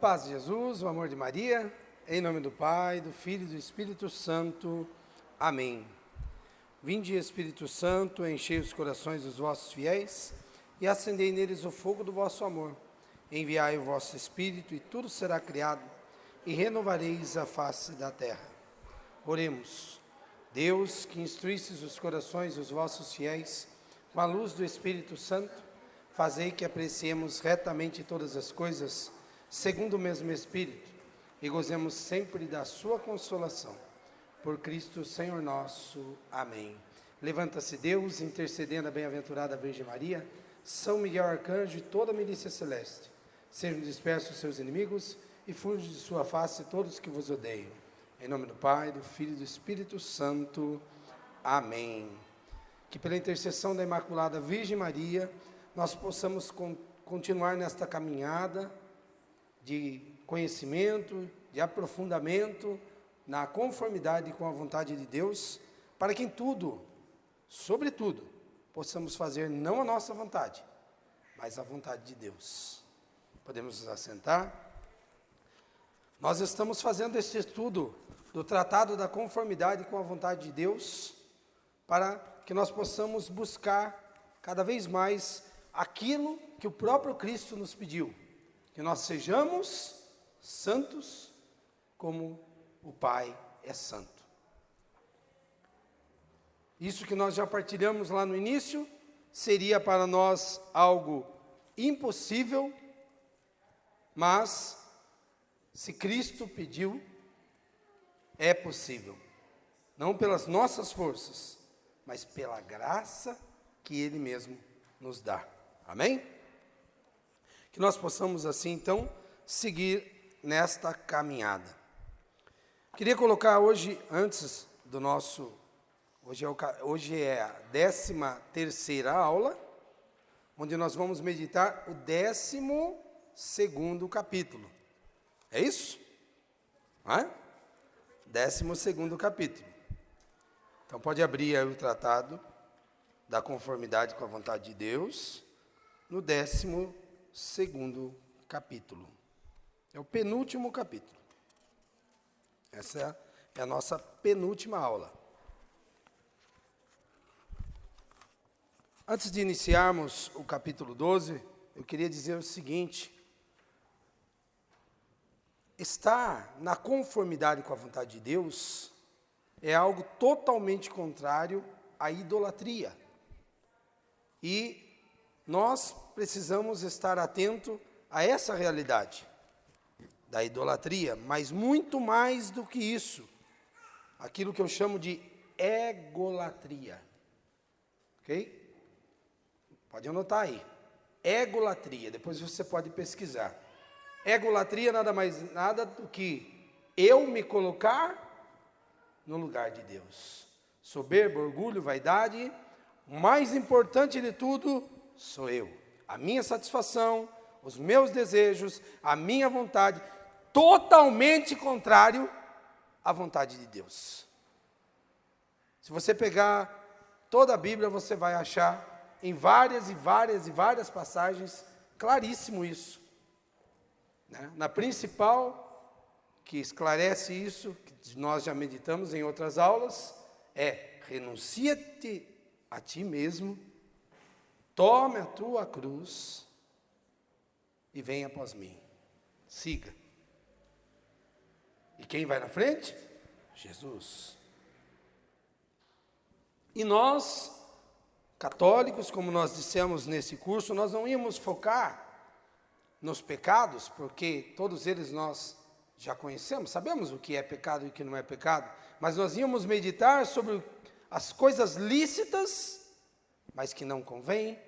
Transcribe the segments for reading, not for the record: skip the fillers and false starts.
paz de Jesus, o amor de Maria, em nome do Pai, do Filho e do Espírito Santo. Amém. Vinde, Espírito Santo, enchei os corações dos vossos fiéis e acendei neles o fogo do vosso amor. Enviai o vosso Espírito e tudo será criado e renovareis a face da terra. Oremos. Deus, que instruístes os corações dos vossos fiéis com a luz do Espírito Santo, fazei que apreciemos retamente todas as coisas, segundo o mesmo Espírito, e gozemos sempre da sua consolação. Por Cristo, Senhor nosso. Amém. Levanta-se Deus, intercedendo a bem-aventurada Virgem Maria, São Miguel Arcanjo e toda a milícia celeste. Sejam dispersos seus inimigos e fujam de sua face todos que vos odeiam. Em nome do Pai, do Filho e do Espírito Santo. Amém. Que pela intercessão da Imaculada Virgem Maria, nós possamos continuar nesta caminhada de conhecimento, de aprofundamento, na conformidade com a vontade de Deus, para que em tudo, sobretudo, possamos fazer não a nossa vontade, mas a vontade de Deus. Podemos nos assentar? Nós estamos fazendo esse estudo do Tratado da Conformidade com a Vontade de Deus, para que nós possamos buscar cada vez mais aquilo que o próprio Cristo nos pediu, que nós sejamos santos como o Pai é santo. Isso que nós já partilhamos lá no início, seria para nós algo impossível, mas se Cristo pediu, é possível. Não pelas nossas forças, mas pela graça que Ele mesmo nos dá. Amém? Que nós possamos assim, então, seguir nesta caminhada. Queria colocar hoje, antes do nosso... Hoje é a 13ª aula, onde nós vamos meditar o 12º capítulo. É isso? Não é? 12º capítulo. Então pode abrir aí o tratado da conformidade com a vontade de Deus, no 12º capítulo. É o penúltimo capítulo. Essa é a nossa penúltima aula. Antes de iniciarmos o capítulo 12, eu queria dizer o seguinte: estar na conformidade com a vontade de Deus é algo totalmente contrário à idolatria. E nós precisamos estar atento a essa realidade da idolatria, mas muito mais do que isso, aquilo que eu chamo de egolatria. Ok? Pode anotar aí. Egolatria, depois você pode pesquisar. Egolatria nada do que eu me colocar no lugar de Deus. Soberba, orgulho, vaidade, o mais importante de tudo sou eu. A minha satisfação, os meus desejos, a minha vontade, totalmente contrário à vontade de Deus. Se você pegar toda a Bíblia, você vai achar em várias passagens claríssimo isso. Na principal, que esclarece isso, que nós já meditamos em outras aulas, é: renuncia-te a ti mesmo, tome a tua cruz e venha após mim. Siga. E quem vai na frente? Jesus. E nós, católicos, como nós dissemos nesse curso, nós não íamos focar nos pecados, porque todos eles nós já conhecemos, sabemos o que é pecado e o que não é pecado, mas nós íamos meditar sobre as coisas lícitas, mas que não convêm,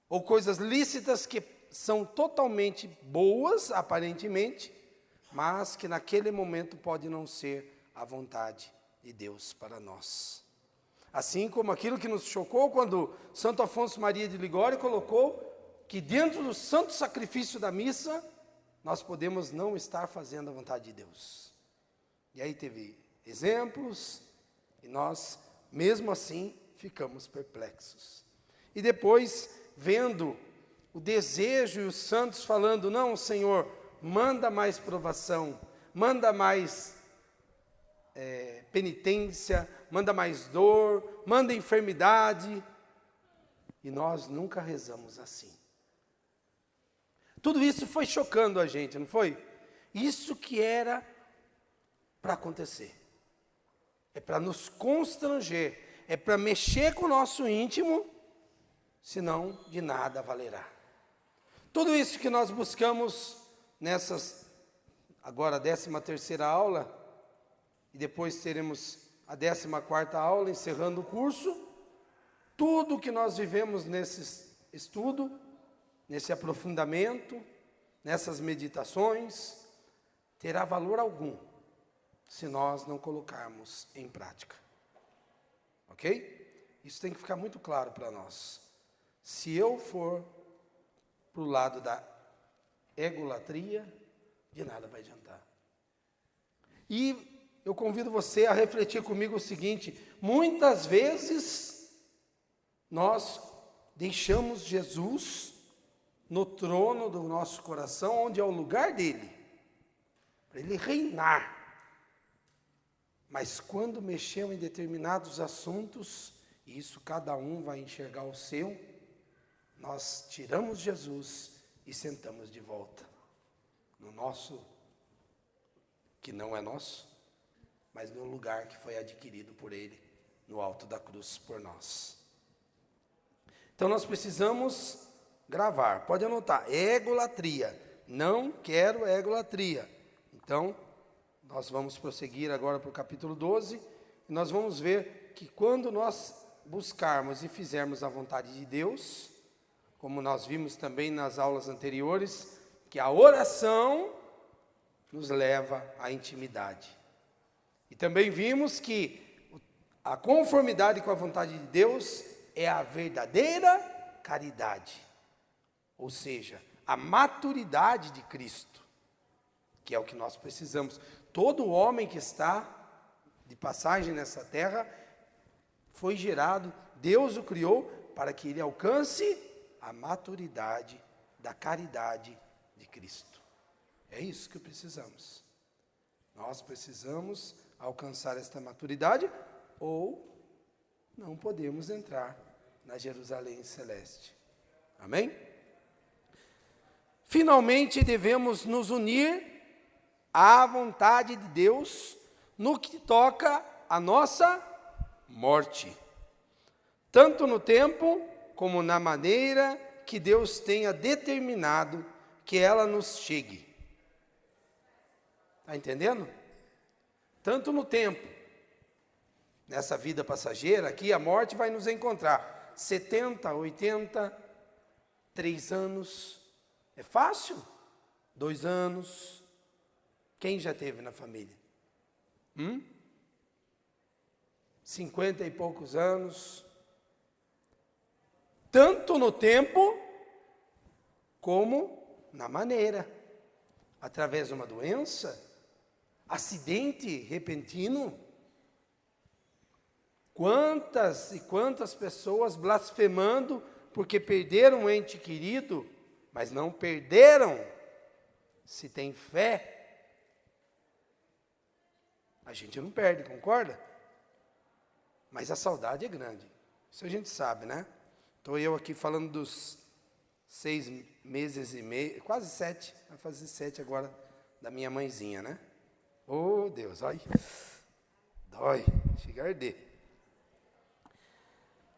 ou coisas lícitas que são totalmente boas, aparentemente, mas que naquele momento pode não ser a vontade de Deus para nós. Assim como aquilo que nos chocou quando Santo Afonso Maria de Ligório colocou que dentro do santo sacrifício da missa, nós podemos não estar fazendo a vontade de Deus. E aí teve exemplos, e nós, mesmo assim, ficamos perplexos. E depois, vendo o desejo e os santos falando: não, Senhor, manda mais provação, manda mais penitência, manda mais dor, manda enfermidade. E nós nunca rezamos assim. Tudo isso foi chocando a gente, não foi? Isso que era para acontecer. É para nos constranger, é para mexer com o nosso íntimo, senão de nada valerá. Tudo isso que nós buscamos nessas, agora a 13ª aula, e depois teremos a 14ª aula, encerrando o curso, tudo que nós vivemos nesse estudo, nesse aprofundamento, nessas meditações, terá valor algum, se nós não colocarmos em prática. Ok? Isso tem que ficar muito claro para nós. Se eu for para o lado da egolatria, de nada vai adiantar. E eu convido você a refletir comigo o seguinte: muitas vezes nós deixamos Jesus no trono do nosso coração, onde é o lugar dele, para ele reinar. Mas quando mexeu em determinados assuntos, e isso cada um vai enxergar o seu, nós tiramos Jesus e sentamos de volta no nosso, que não é nosso, mas no lugar que foi adquirido por ele, no alto da cruz por nós. Então nós precisamos gravar, pode anotar, egolatria, não quero egolatria. Então, nós vamos prosseguir agora para o capítulo 12, e nós vamos ver que quando nós buscarmos e fizermos a vontade de Deus, como nós vimos também nas aulas anteriores, que a oração nos leva à intimidade. E também vimos que a conformidade com a vontade de Deus é a verdadeira caridade, ou seja, a maturidade de Cristo, que é o que nós precisamos. Todo homem que está de passagem nessa terra foi gerado, Deus o criou para que ele alcance a maturidade da caridade de Cristo. É isso que precisamos. Nós precisamos alcançar esta maturidade ou não podemos entrar na Jerusalém celeste. Amém? Finalmente devemos nos unir à vontade de Deus no que toca à nossa morte, tanto no tempo como na maneira que Deus tenha determinado que ela nos chegue. Está entendendo? Tanto no tempo, nessa vida passageira, aqui a morte vai nos encontrar, 70, 80, 3 anos, é fácil? 2 anos, quem já teve na família? 50 e poucos anos, tanto no tempo, como na maneira, através de uma doença, acidente repentino. Quantas e quantas pessoas blasfemando porque perderam um ente querido, mas não perderam, se tem fé, a gente não perde, concorda? Mas a saudade é grande, isso a gente sabe, né? Estou eu aqui falando dos 6 meses e meio, quase 7, vai fazer 7 agora, da minha mãezinha, né? Oh, Deus, olha, dói, chega a arder.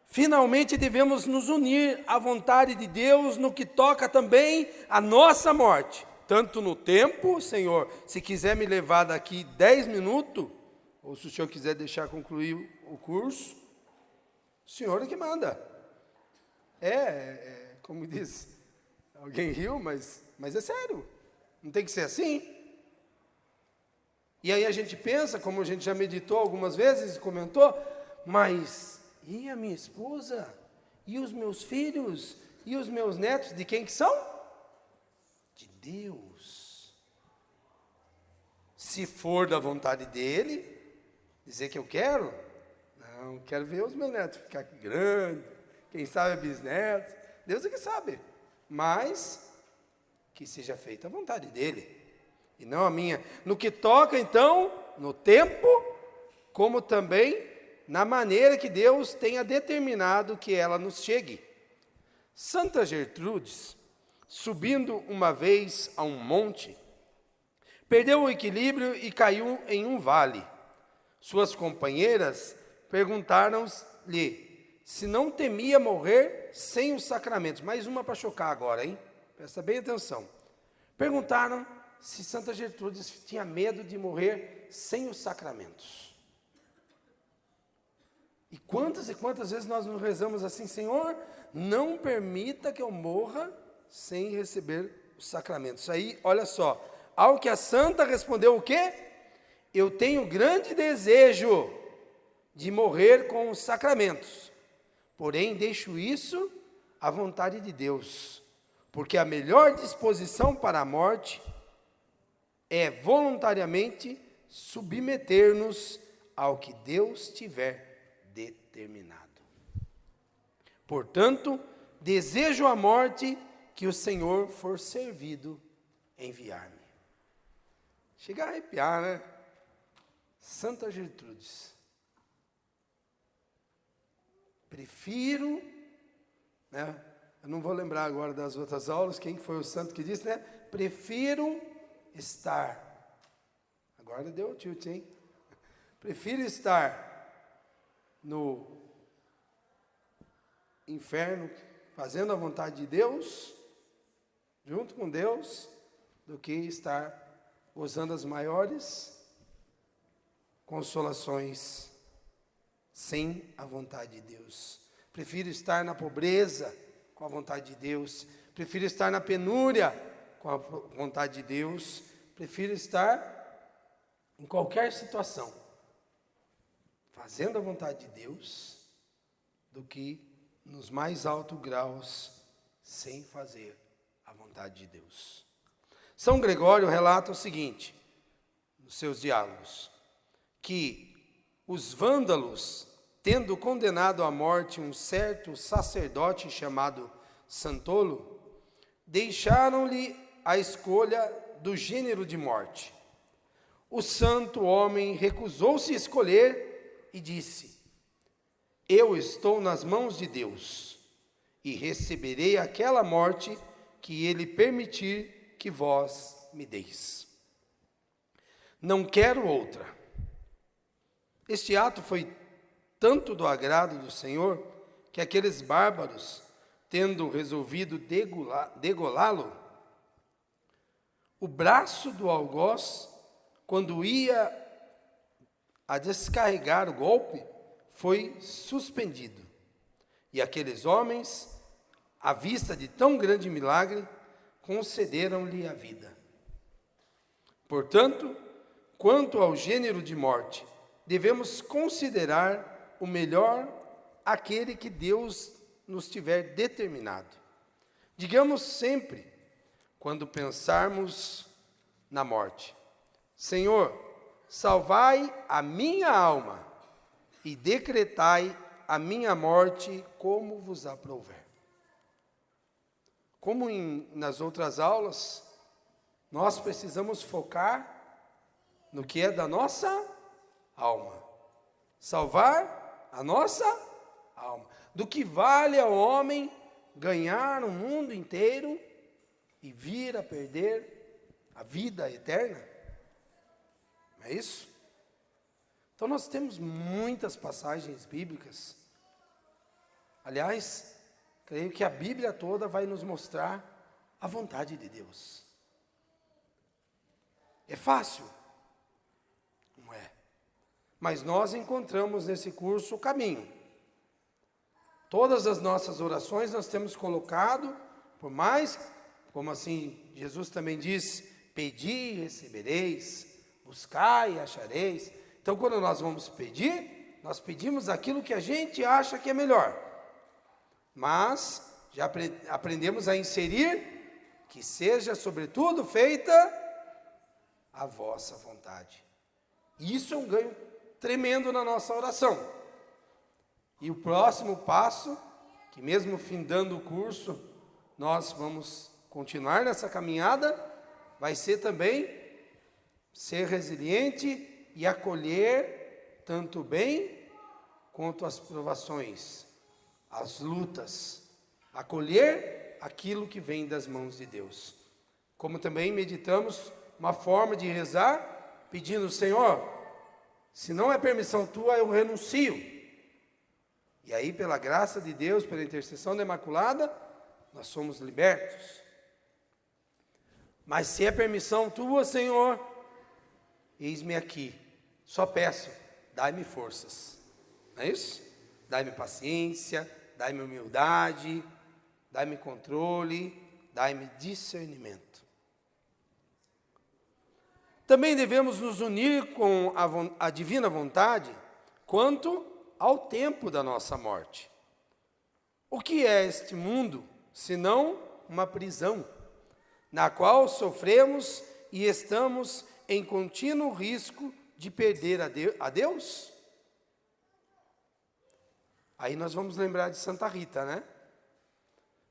Finalmente devemos nos unir à vontade de Deus no que toca também à nossa morte. Tanto no tempo, Senhor, se quiser me levar daqui 10 minutos, ou se o Senhor quiser deixar concluir o curso, o Senhor é que manda. Como diz, alguém riu, mas é sério, não tem que ser assim. E aí a gente pensa, como a gente já meditou algumas vezes e comentou, mas e a minha esposa? E os meus filhos? E os meus netos? De quem que são? De Deus. Se for da vontade dele, dizer que eu quero, não, quero ver os meus netos ficar grandes, quem sabe bisnetos, Deus é que sabe, mas que seja feita a vontade dele, e não a minha. No que toca, então, no tempo, como também na maneira que Deus tenha determinado que ela nos chegue. Santa Gertrudes, subindo uma vez a um monte, perdeu o equilíbrio e caiu em um vale. Suas companheiras perguntaram-lhe se não temia morrer sem os sacramentos. Mais uma para chocar agora, hein? Presta bem atenção. Perguntaram se Santa Gertrudes tinha medo de morrer sem os sacramentos. E quantas vezes nós nos rezamos assim: Senhor, não permita que eu morra sem receber os sacramentos. Aí, olha só, ao que a santa respondeu o quê? Eu tenho grande desejo de morrer com os sacramentos, porém deixo isso à vontade de Deus, porque a melhor disposição para a morte é voluntariamente submeter-nos ao que Deus tiver determinado. Portanto, desejo a morte que o Senhor for servido enviar-me. Chega a arrepiar, né? Santa Gertrudes. Prefiro, né? Eu não vou lembrar agora das outras aulas, quem foi o santo que disse, né? Prefiro estar. Agora deu tilt, hein? Prefiro estar no inferno, fazendo a vontade de Deus, junto com Deus, do que estar gozando as maiores consolações sem a vontade de Deus. Prefiro estar na pobreza com a vontade de Deus. Prefiro estar na penúria com a vontade de Deus. Prefiro estar em qualquer situação fazendo a vontade de Deus do que nos mais altos graus sem fazer a vontade de Deus. São Gregório relata o seguinte, nos seus diálogos, que os vândalos, tendo condenado à morte um certo sacerdote chamado Santolo, deixaram-lhe a escolha do gênero de morte. O santo homem recusou-se a escolher e disse: eu estou nas mãos de Deus e receberei aquela morte que ele permitir que vós me deis. Não quero outra. Este ato foi tanto do agrado do Senhor, que aqueles bárbaros, tendo resolvido degolá-lo, o braço do algoz, quando ia a descarregar o golpe, foi suspendido. E aqueles homens, à vista de tão grande milagre, concederam-lhe a vida. Portanto, quanto ao gênero de morte, devemos considerar o melhor aquele que Deus nos tiver determinado. Digamos sempre, quando pensarmos na morte: Senhor, salvai a minha alma e decretai a minha morte como vos aprouver. Como nas outras aulas, nós precisamos focar no que é da nossa alma. Salvar a nossa alma. Do que vale ao homem ganhar o mundo inteiro e vir a perder a vida eterna? Não é isso? Então nós temos muitas passagens bíblicas. Aliás, creio que a Bíblia toda vai nos mostrar a vontade de Deus. É fácil? Não é. Mas nós encontramos nesse curso o caminho. Todas as nossas orações nós temos colocado, por mais, como assim Jesus também diz, pedi e recebereis, buscai e achareis. Então quando nós vamos pedir, nós pedimos aquilo que a gente acha que é melhor. Mas já aprendemos a inserir que seja sobretudo feita a vossa vontade. E isso é um ganho tremendo na nossa oração. E o próximo passo, que mesmo findando o curso, nós vamos continuar nessa caminhada vai ser também ser resiliente e acolher tanto o bem quanto as provações, as lutas, acolher aquilo que vem das mãos de Deus. Como também meditamos uma forma de rezar, pedindo: Senhor, se não é permissão tua, eu renuncio. E aí, pela graça de Deus, pela intercessão da Imaculada, nós somos libertos. Mas se é permissão tua, Senhor, eis-me aqui. Só peço, dai-me forças. Não é isso? Dai-me paciência, dai-me humildade, dai-me controle, dai-me discernimento. Também devemos nos unir com a divina vontade quanto ao tempo da nossa morte. O que é este mundo, senão uma prisão, na qual sofremos e estamos em contínuo risco de perder a Deus? Aí nós vamos lembrar de Santa Rita, né?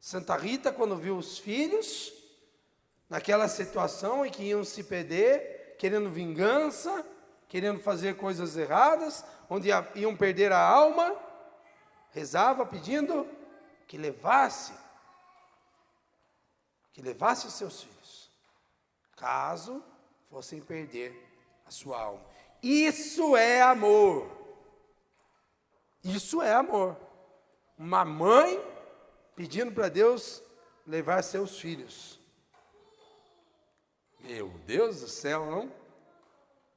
Santa Rita, quando viu os filhos naquela situação em que iam se perder, querendo vingança, querendo fazer coisas erradas, onde iam perder a alma, rezava pedindo que levasse os seus filhos, caso fossem perder a sua alma. Isso é amor. Isso é amor. Uma mãe pedindo para Deus levar seus filhos. Meu Deus do céu, não?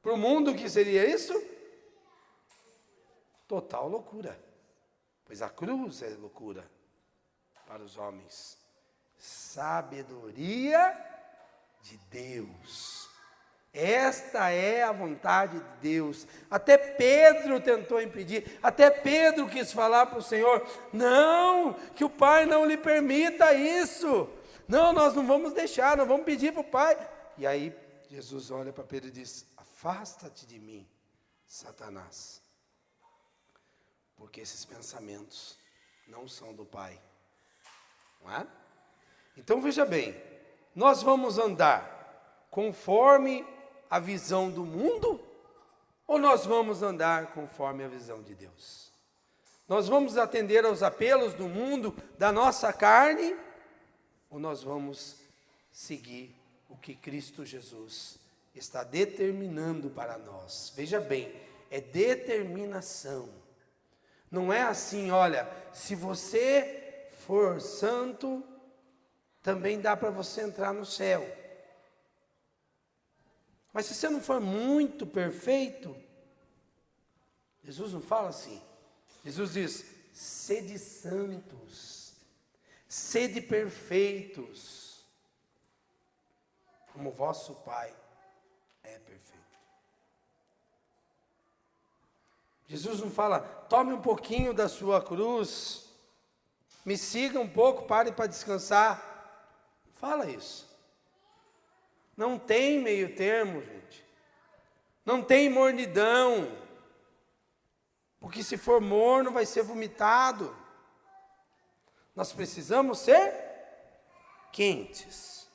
Para o mundo, o que seria isso? Total loucura. Pois a cruz é loucura para os homens. Sabedoria de Deus. Esta é a vontade de Deus. Até Pedro tentou impedir, até Pedro quis falar para o Senhor: não, que o Pai não lhe permita isso. Não, nós não vamos deixar, não vamos pedir para o Pai. E aí Jesus olha para Pedro e diz: afasta-te de mim, Satanás, porque esses pensamentos não são do Pai. Não é? Então veja bem, nós vamos andar conforme a visão do mundo, ou nós vamos andar conforme a visão de Deus? Nós vamos atender aos apelos do mundo, da nossa carne, ou nós vamos seguir o que Cristo Jesus está determinando para nós? Veja bem, é determinação. Não é assim: olha, se você for santo, também dá para você entrar no céu. Mas se você não for muito perfeito, Jesus não fala assim. Jesus diz: sede santos, sede perfeitos, como vosso Pai é perfeito. Jesus não fala: tome um pouquinho da sua cruz, me siga um pouco, pare para descansar. Fala isso. Não tem meio termo, gente. Não tem mornidão. Porque se for morno, vai ser vomitado. Nós precisamos ser quentes.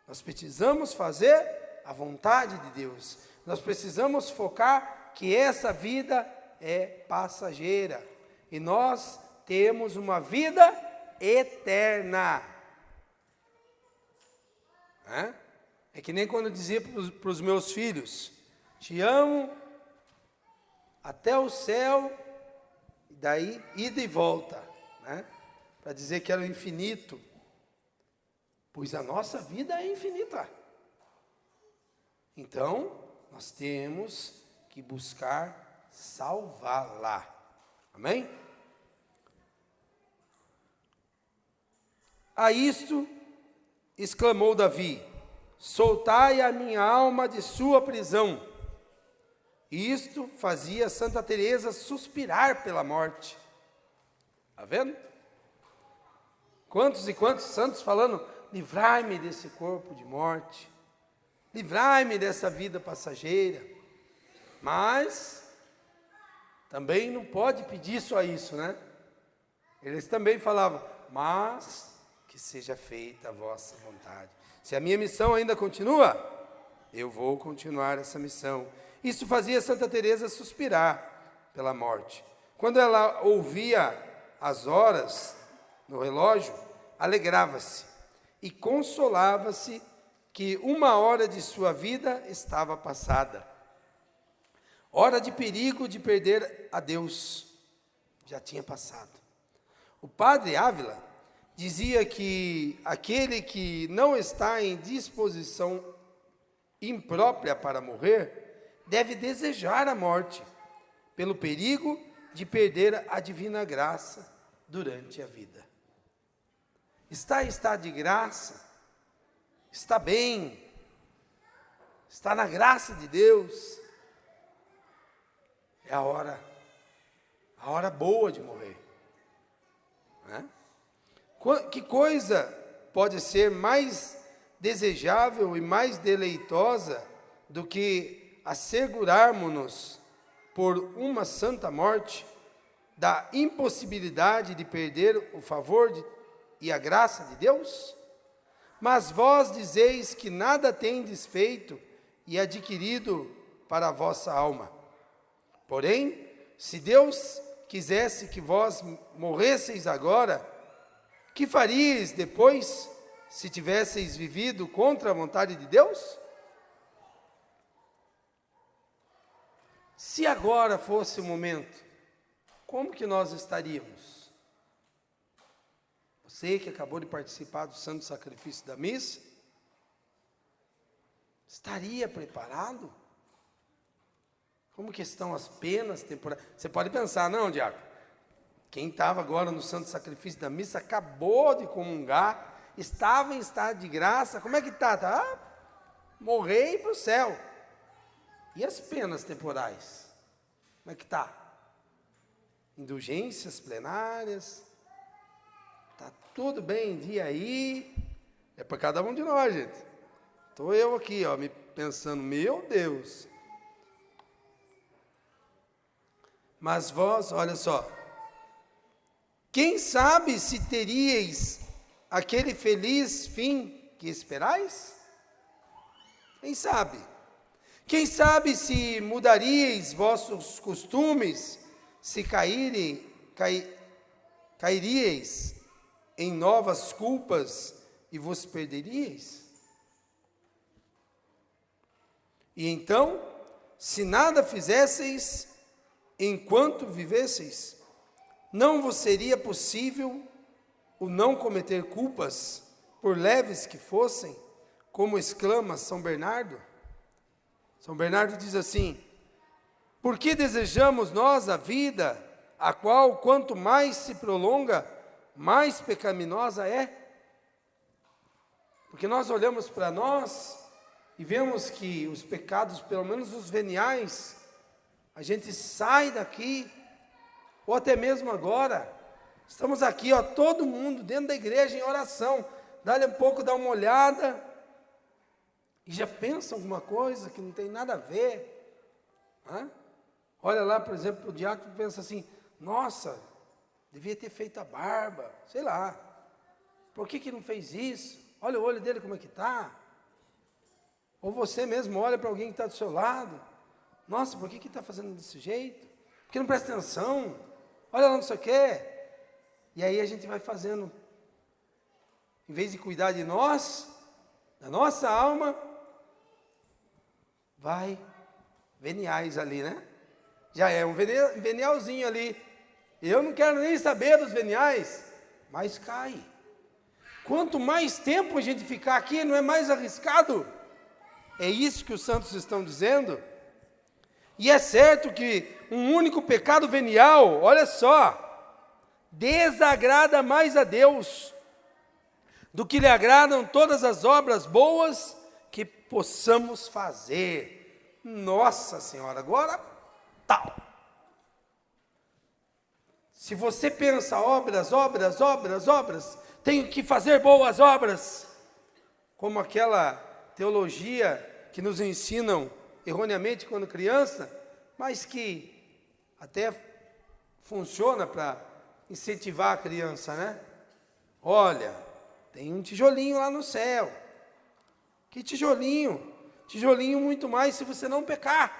Nós precisamos fazer a vontade de Deus. Nós precisamos focar que essa vida é passageira. E nós temos uma vida eterna. É que nem quando eu dizia para os meus filhos: te amo até o céu, e daí ida e volta, né? Para dizer que era o infinito, pois a nossa vida é infinita. Então, nós temos que buscar salvá-la. Amém? A isto exclamou Davi: soltai a minha alma de sua prisão. Isto fazia Santa Teresa suspirar pela morte. Está vendo? Quantos e quantos santos falando: livrai-me desse corpo de morte, livrai-me dessa vida passageira. Mas também não pode pedir só isso, né? Eles também falavam: mas que seja feita a vossa vontade. Se a minha missão ainda continua, eu vou continuar essa missão. Isso fazia Santa Teresa suspirar pela morte. Quando ela ouvia as horas no relógio, alegrava-se e consolava-se que uma hora de sua vida estava passada. Hora de perigo de perder a Deus já tinha passado. O padre Ávila dizia que aquele que não está em disposição imprópria para morrer deve desejar a morte, pelo perigo de perder a divina graça durante a vida. Está em estado de graça, está bem, está na graça de Deus, é a hora boa de morrer. Né? Que coisa pode ser mais desejável e mais deleitosa do que assegurarmos-nos por uma santa morte da impossibilidade de perder o favor e a graça de Deus? Mas vós dizeis que nada tendes feito e adquirido para a vossa alma. Porém, se Deus quisesse que vós morresseis agora, que faríeis depois, se tivesseis vivido contra a vontade de Deus? Se agora fosse o momento, como que nós estaríamos? Você que acabou de participar do Santo Sacrifício da Missa, estaria preparado? Como que estão as penas temporárias? Você pode pensar, não, diácono, quem estava agora no Santo Sacrifício da Missa, acabou de comungar, estava em estado de graça, como é que está? Tá? Morrer e ir para o céu. E as penas temporais? Como é que está? Indulgências plenárias? Está tudo bem em dia aí? É para cada um de nós, gente. Estou eu aqui, ó, me pensando, meu Deus. Mas vós, olha só, quem sabe se teríeis aquele feliz fim que esperais? Quem sabe? Quem sabe se mudaríeis vossos costumes, se cairíeis em novas culpas e vos perderíeis? E então, se nada fizesseis enquanto vivesseis, não vos seria possível o não cometer culpas, por leves que fossem, como exclama São Bernardo? São Bernardo diz assim: por que desejamos nós a vida, a qual quanto mais se prolonga, mais pecaminosa é? Porque nós olhamos para nós e vemos que os pecados, pelo menos os veniais, a gente sai daqui, ou até mesmo agora, estamos aqui, ó, todo mundo dentro da igreja em oração, dá-lhe um pouco, dá uma olhada, e já pensa alguma coisa que não tem nada a ver. Hã? Olha lá, por exemplo, o diácono pensa assim, nossa, devia ter feito a barba, sei lá, por que não fez isso? Olha o olho dele como é que está. Ou você mesmo olha para alguém que está do seu lado, nossa, por que está fazendo desse jeito? Por que não presta atenção? Olha lá, não sei o quê. E aí a gente vai fazendo, em vez de cuidar de nós, da nossa alma, vai veniais ali, né? Já é um venialzinho ali. Eu não quero nem saber dos veniais, mas cai. Quanto mais tempo a gente ficar aqui, não é mais arriscado? É isso que os santos estão dizendo? E é certo que um único pecado venial, olha só, desagrada mais a Deus do que lhe agradam todas as obras boas que possamos fazer. Nossa Senhora, agora tal. Se você pensa obras, tenho que fazer boas obras, como aquela teologia que nos ensinam erroneamente quando criança, mas que até funciona para incentivar a criança, né? Olha, Tem um tijolinho lá no céu. Que tijolinho? Tijolinho muito mais se você não pecar.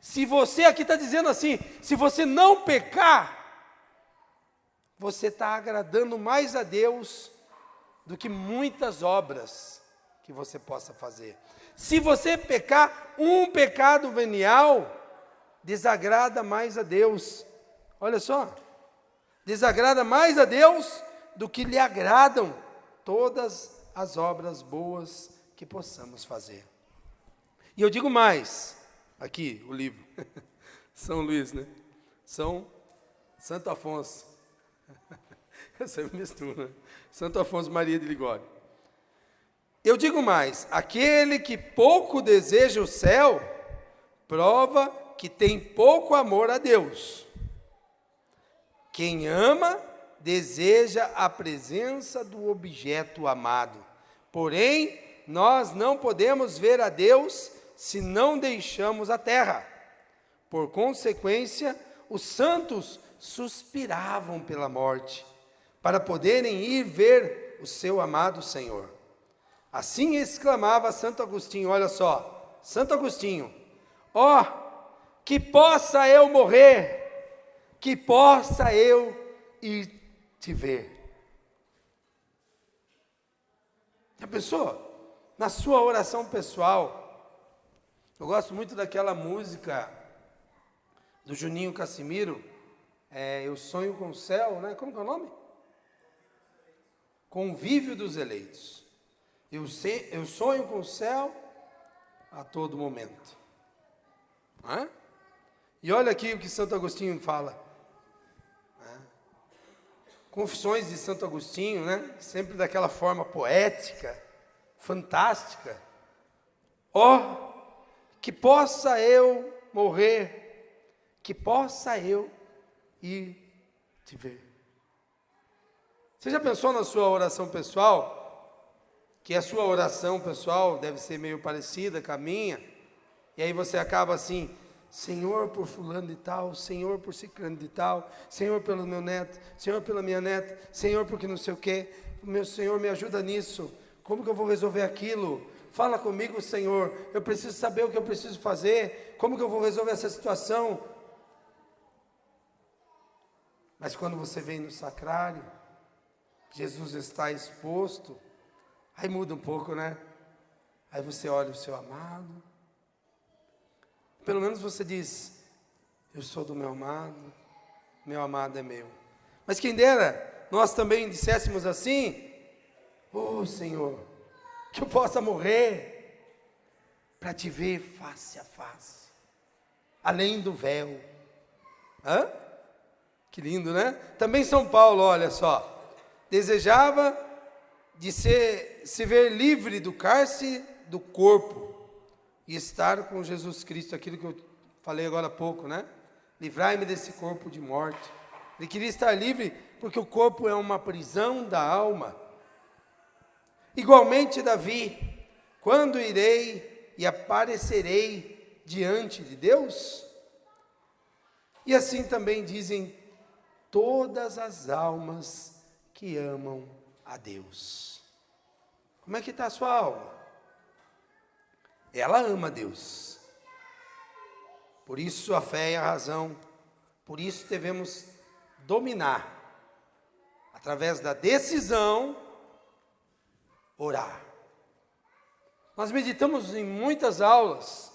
Se você aqui está dizendo assim, se você não pecar, você está agradando mais a Deus do que muitas obras que você possa fazer. Se você pecar, um pecado venial desagrada mais a Deus. Olha só, desagrada mais a Deus do que lhe agradam todas as obras boas que possamos fazer. E eu digo mais, aqui o livro, São Luís, né? Santo Afonso, eu sempre misturo, né? Santo Afonso Maria de Ligório. Eu digo mais, aquele que pouco deseja o céu, prova que tem pouco amor a Deus. Quem ama, deseja a presença do objeto amado. Porém, nós não podemos ver a Deus se não deixamos a terra. Por consequência, os santos suspiravam pela morte, para poderem ir ver o seu amado Senhor. Assim exclamava Santo Agostinho, olha só, Santo Agostinho, ó, que possa eu morrer, que possa eu ir te ver. Já pensou? Na sua oração pessoal, eu gosto muito daquela música do Juninho Cassimiro, Eu Sonho com o Céu, né? Como que é o nome? Convívio dos Eleitos. Eu sonho com o céu a todo momento. E olha aqui o que Santo Agostinho fala. Confissões de Santo Agostinho, né? Sempre daquela forma poética, fantástica. Ó, que possa eu morrer, que possa eu ir te ver. Você já pensou na sua oração pessoal? Que a sua oração pessoal deve ser meio parecida com a minha, e aí você acaba assim, Senhor por fulano de tal, Senhor por ciclano de tal, Senhor pelo meu neto, Senhor pela minha neta, Senhor porque não sei o quê, meu Senhor me ajuda nisso, como que eu vou resolver aquilo? Fala comigo, Senhor, eu preciso saber o que eu preciso fazer, como que eu vou resolver essa situação? Mas quando você vem no sacrário, Jesus está exposto, aí muda um pouco, né? Aí você olha o seu amado. Pelo menos você diz, eu sou do meu amado é meu. Mas quem dera, nós também disséssemos assim, Senhor, que eu possa morrer, para te ver face a face, além do véu. Que lindo, né? Também São Paulo, olha só, desejava de se ver livre do cárcere do corpo e estar com Jesus Cristo, aquilo que eu falei agora há pouco, né? Livrai-me desse corpo de morte. Ele queria estar livre porque o corpo é uma prisão da alma. Igualmente Davi, quando irei e aparecerei diante de Deus? E assim também dizem todas as almas que amam a Deus. Como é que está a sua alma? Ela ama a Deus. Por isso a fé é a razão. Por isso devemos dominar, através da decisão, orar. Nós meditamos em muitas aulas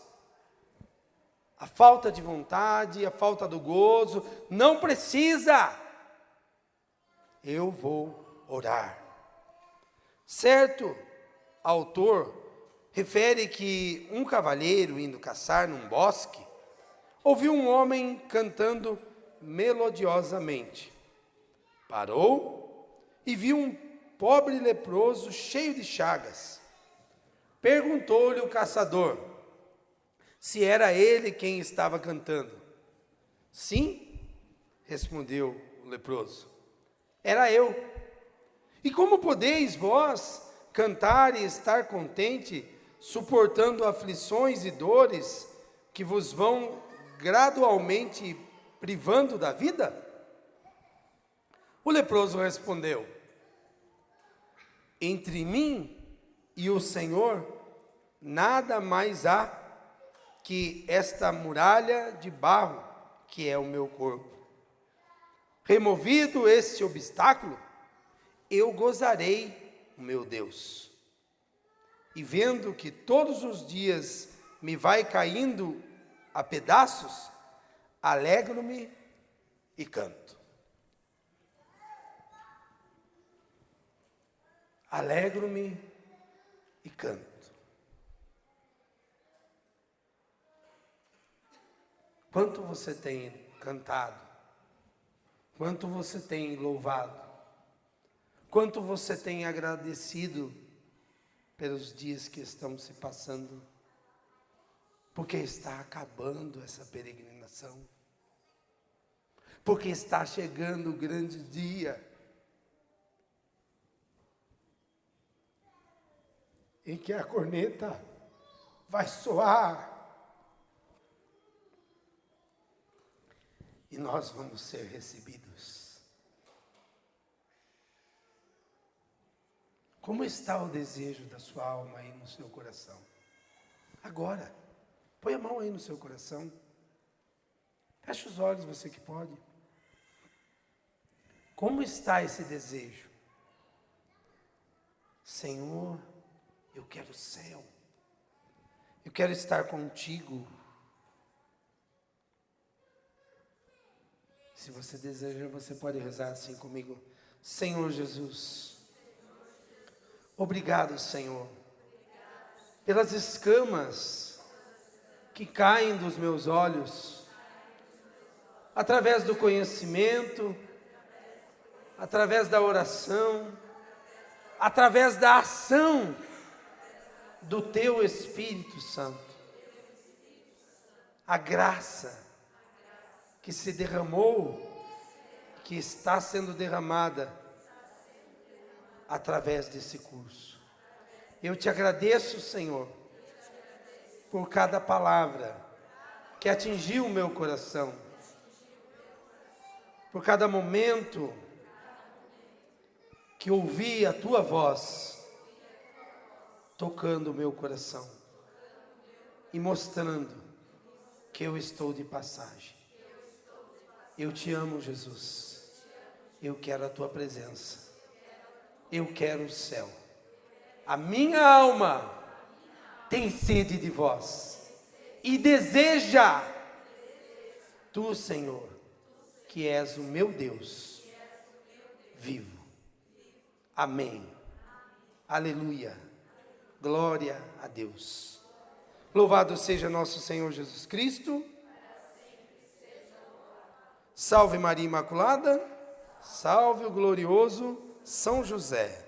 a falta de vontade, a falta do gozo. Não precisa. Eu vou orar. Certo autor refere que um cavalheiro indo caçar num bosque, ouviu um homem cantando melodiosamente. Parou e viu um pobre leproso cheio de chagas. Perguntou-lhe o caçador se era ele quem estava cantando. Sim, respondeu o leproso, era eu. E como podeis vós cantar e estar contente, suportando aflições e dores que vos vão gradualmente privando da vida? O leproso respondeu, Entre mim e o Senhor, nada mais há que esta muralha de barro, que é o meu corpo. Removido este obstáculo, eu gozarei o meu Deus. E vendo que todos os dias me vai caindo a pedaços, alegro-me e canto. Alegro-me e canto. Quanto você tem cantado? Quanto você tem louvado? Quanto você tem agradecido pelos dias que estão se passando? Porque está acabando essa peregrinação. Porque está chegando o grande dia em que a corneta vai soar e nós vamos ser recebidos. Como está o desejo da sua alma aí no seu coração? Agora, põe a mão aí no seu coração. Feche os olhos, você que pode. Como está esse desejo? Senhor, eu quero o céu. Eu quero estar contigo. Se você deseja, você pode rezar assim comigo. Senhor Jesus, obrigado, Senhor, pelas escamas que caem dos meus olhos, através do conhecimento, através da oração, através da ação do Teu Espírito Santo. A graça que se derramou, que está sendo derramada através desse curso. Eu te agradeço, Senhor, por cada palavra que atingiu o meu coração, por cada momento que ouvi a Tua voz tocando o meu coração e mostrando que eu estou de passagem. Eu te amo, Jesus. Eu quero a Tua presença. Eu quero o céu. A minha alma tem sede de vós e deseja Tu, Senhor, que és o meu Deus vivo. Amém. Aleluia. Glória a Deus. Louvado seja nosso Senhor Jesus Cristo. Salve Maria Imaculada. Salve o glorioso São José.